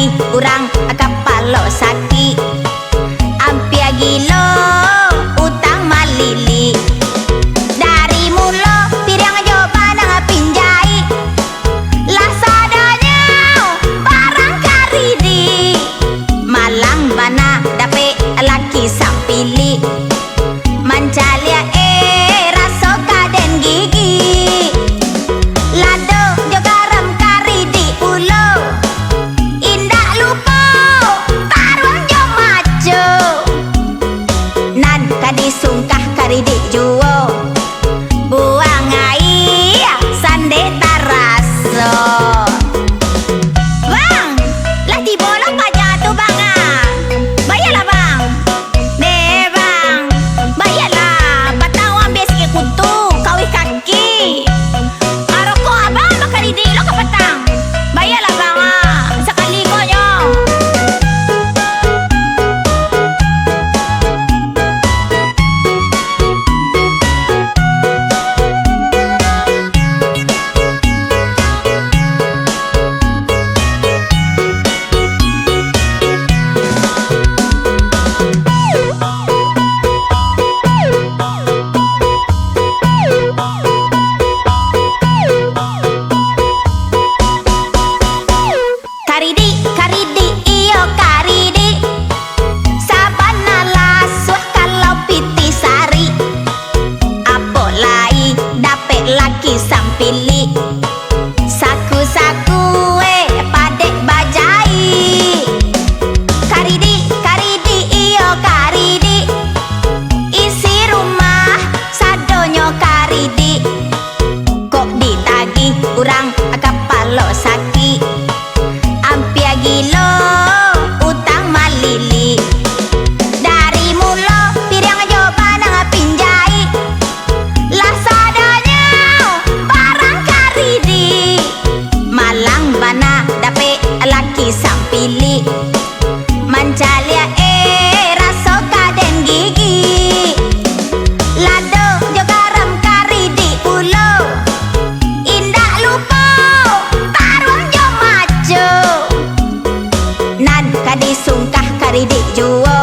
dagi urang kapalo sakit ampia gilo utang malili dari mulo pirang joba nang pinjai lah sadanya barang karidi malang bana dape laki sampili mancalia raso kaden gigi lado jo garam karidi ulo indah lupo tarung jo maco nan kadi sungkah karidi juo buang ai sande taraso bang lah di bolong aja tuh bang bayarlah bang deh bang bayarlah batau ambil sikit kutu kawih kaki aroko abang makan di lo ke petang bayarlah bang sekali konyo karidi karidi iyo karidi sabana lasuh kalau piti sari apo lai dapet laki sampili saku saku padek bajai karidi karidi iyo karidi isi rumah sadonyo karidi kok ditagi urang kapalo sakit ampia gilo utang malili dari mulo pirang joba nang pinjai lah sadanya barang karidi malang bana dape laki sampili mancalia raso kaden gigi lado jo garam karidi ulo indah lupo tarung jo maco nan kadi sungkah karidi juo